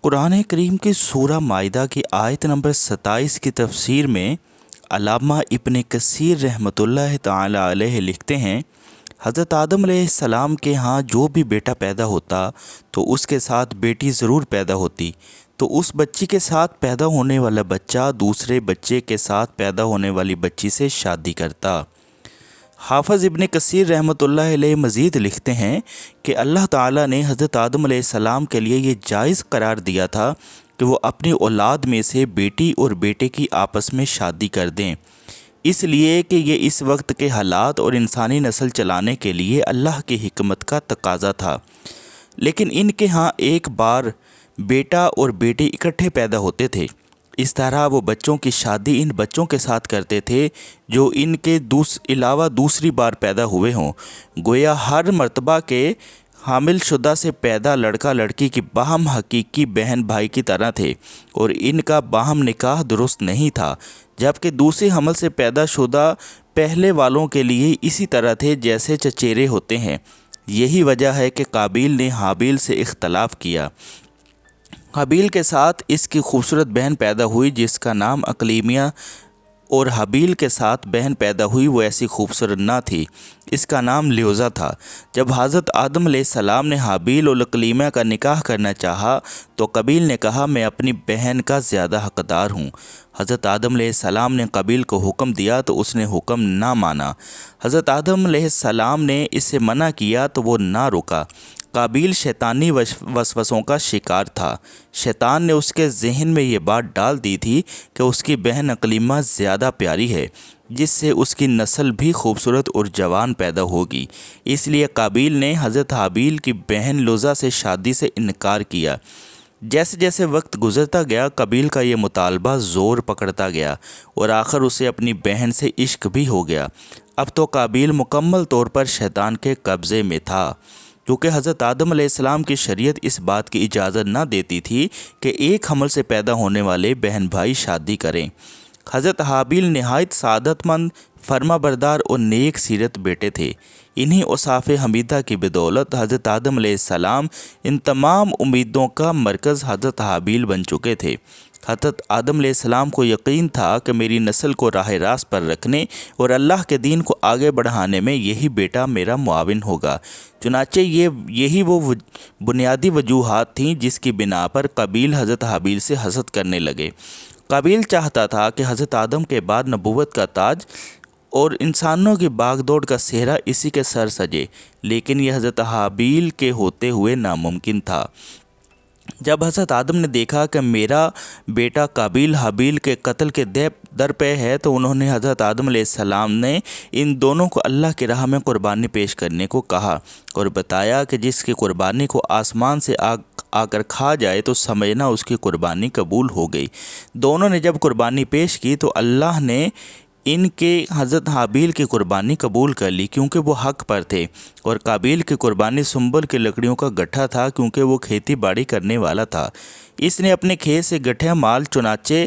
قرآن کریم کی سورہ مائدہ کی آیت نمبر 27 کی تفسیر میں علامہ ابن کثیر رحمۃ اللہ تعالی علیہ لکھتے ہیں، حضرت آدم علیہ السلام کے ہاں جو بھی بیٹا پیدا ہوتا تو اس کے ساتھ بیٹی ضرور پیدا ہوتی، تو اس بچی کے ساتھ پیدا ہونے والا بچہ دوسرے بچے کے ساتھ پیدا ہونے والی بچی سے شادی کرتا۔ حافظ ابن کثیر رحمۃ اللہ علیہ مزید لکھتے ہیں کہ اللہ تعالیٰ نے حضرت آدم علیہ السلام کے لیے یہ جائز قرار دیا تھا کہ وہ اپنی اولاد میں سے بیٹی اور بیٹے کی آپس میں شادی کر دیں، اس لیے کہ یہ اس وقت کے حالات اور انسانی نسل چلانے کے لیے اللہ کی حکمت کا تقاضا تھا۔ لیکن ان کے ہاں ایک بار بیٹا اور بیٹی اکٹھے پیدا ہوتے تھے، اس طرح وہ بچوں کی شادی ان بچوں کے ساتھ کرتے تھے جو ان کے علاوہ دوسری بار پیدا ہوئے ہوں، گویا ہر مرتبہ کے حامل شدہ سے پیدا لڑکا لڑکی کی باہم حقیقی بہن بھائی کی طرح تھے اور ان کا باہم نکاح درست نہیں تھا، جبکہ دوسرے حمل سے پیدا شدہ پہلے والوں کے لیے اسی طرح تھے جیسے چچیرے ہوتے ہیں۔ یہی وجہ ہے کہ قابیل نے حابیل سے اختلاف کیا۔ قابیل کے ساتھ اس کی خوبصورت بہن پیدا ہوئی جس کا نام اقلیمیہ، اور حابیل کے ساتھ بہن پیدا ہوئی وہ ایسی خوبصورت نہ تھی، اس کا نام لیوزا تھا۔ جب حضرت آدم علیہ السلام نے حابیل اور اقلیمیہ کا نکاح کرنا چاہا تو قابیل نے کہا میں اپنی بہن کا زیادہ حقدار ہوں۔ حضرت آدم علیہ السلام نے قابیل کو حکم دیا تو اس نے حکم نہ مانا۔ حضرت آدم علیہ السلام نے اس سے منع کیا تو وہ نہ رکا۔ قابیل شیطانی وسوسوں کا شکار تھا۔ شیطان نے اس کے ذہن میں یہ بات ڈال دی تھی کہ اس کی بہن اقلیمہ زیادہ پیاری ہے، جس سے اس کی نسل بھی خوبصورت اور جوان پیدا ہوگی، اس لیے قابیل نے حضرت حابیل کی بہن لوزا سے شادی سے انکار کیا۔ جیسے جیسے وقت گزرتا گیا قابیل کا یہ مطالبہ زور پکڑتا گیا اور آخر اسے اپنی بہن سے عشق بھی ہو گیا۔ اب تو قابیل مکمل طور پر شیطان کے قبضے میں تھا، کیونکہ حضرت آدم علیہ السلام کی شریعت اس بات کی اجازت نہ دیتی تھی کہ ایک حمل سے پیدا ہونے والے بہن بھائی شادی کریں۔ حضرت حابیل نہایت سعادت مند، فرما بردار اور نیک سیرت بیٹے تھے۔ انہی اوصاف حمیدہ کی بدولت حضرت آدم علیہ السلام ان تمام امیدوں کا مرکز حضرت حابیل بن چکے تھے۔ حضرت آدم علیہ السلام کو یقین تھا کہ میری نسل کو راہ راست پر رکھنے اور اللہ کے دین کو آگے بڑھانے میں یہی بیٹا میرا معاون ہوگا۔ چنانچہ یہی وہ بنیادی وجوہات تھیں جس کی بنا پر قابیل حضرت حابیل سے حسد کرنے لگے۔ قابیل چاہتا تھا کہ حضرت آدم کے بعد نبوت کا تاج اور انسانوں کی باغ دوڑ کا صحرا اسی کے سر سجے، لیکن یہ حضرت حابیل کے ہوتے ہوئے ناممکن تھا۔ جب حضرت آدم نے دیکھا کہ میرا بیٹا قابیل حابیل کے قتل کے در پہ ہے تو انہوں نے حضرت آدم علیہ السلام نے ان دونوں کو اللہ کی راہ میں قربانی پیش کرنے کو کہا اور بتایا کہ جس کی قربانی کو آسمان سے آ کر کھا جائے تو سمجھنا اس کی قربانی قبول ہو گئی۔ دونوں نے جب قربانی پیش کی تو اللہ نے ان کے حضرت حابیل کی قربانی قبول کر لی کیونکہ وہ حق پر تھے، اور قابیل کی قربانی سنبل کی لکڑیوں کا گٹھا تھا کیونکہ وہ کھیتی باڑی کرنے والا تھا۔ اس نے اپنے کھیت سے گٹھیا مال چنانچہ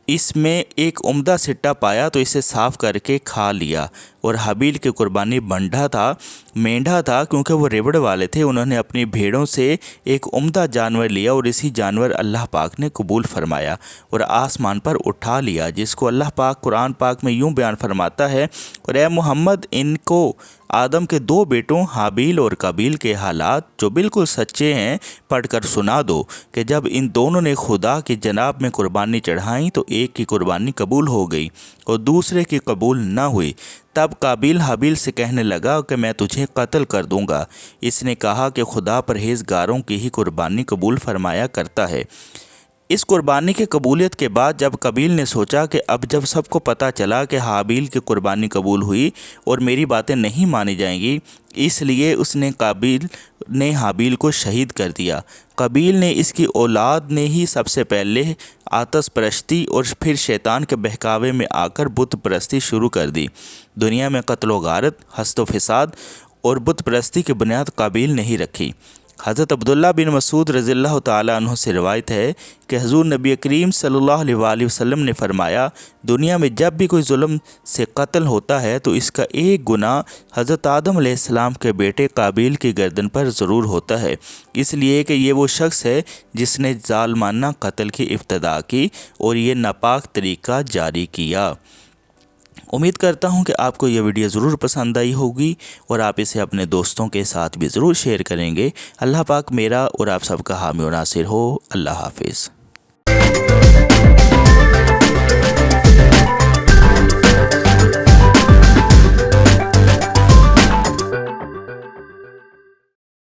اس میں ایک عمدہ سٹا پایا تو اسے صاف کر کے کھا لیا، اور حابیل کی قربانی مینڈھا تھا کیونکہ وہ ریوڑ والے تھے۔ انہوں نے اپنی بھیڑوں سے ایک عمدہ جانور لیا اور اسی جانور اللہ پاک نے قبول فرمایا اور آسمان پر اٹھا لیا، جس کو اللہ پاک قرآن پاک میں یوں بیان فرماتا ہے، اور اے محمد ان کو آدم کے دو بیٹوں حابیل اور قابیل کے حالات جو بالکل سچے ہیں پڑھ کر سنا دو کہ جب ان دونوں نے خدا کی جناب میں قربانی چڑھائیں تو ایک کی قربانی قبول ہو گئی اور دوسرے کی قبول نہ ہوئی۔ تب قابیل حابیل سے کہنے لگا کہ میں تجھے قتل کر دوں گا۔ اس نے کہا کہ خدا پرہیزگاروں کی ہی قربانی قبول فرمایا کرتا ہے۔ اس قربانی کی قبولیت کے بعد جب قابیل نے سوچا کہ اب جب سب کو پتہ چلا کہ حابیل کی قربانی قبول ہوئی اور میری باتیں نہیں مانی جائیں گی، اس لیے اس نے قابیل نے حابیل کو شہید کر دیا۔ قابیل نے اس کی اولاد نے ہی سب سے پہلے آتش پرستی اور پھر شیطان کے بہکاوے میں آ کر بت پرستی شروع کر دی۔ دنیا میں قتل و غارت، حسد و فساد اور بت پرستی کی بنیاد قابیل نے ہی رکھی۔ حضرت عبداللہ بن مسعود رضی اللہ تعالیٰ عنہ سے روایت ہے کہ حضور نبی کریم صلی اللہ علیہ وآلہ وسلم نے فرمایا، دنیا میں جب بھی کوئی ظلم سے قتل ہوتا ہے تو اس کا ایک گناہ حضرت آدم علیہ السلام کے بیٹے قابیل کی گردن پر ضرور ہوتا ہے، اس لیے کہ یہ وہ شخص ہے جس نے ظالمانہ قتل کی ابتدا کی اور یہ ناپاک طریقہ جاری کیا۔ امید کرتا ہوں کہ آپ کو یہ ویڈیو ضرور پسند آئی ہوگی اور آپ اسے اپنے دوستوں کے ساتھ بھی ضرور شیئر کریں گے۔ اللہ پاک میرا اور آپ سب کا حامی و ناصر ہو۔ اللہ حافظ۔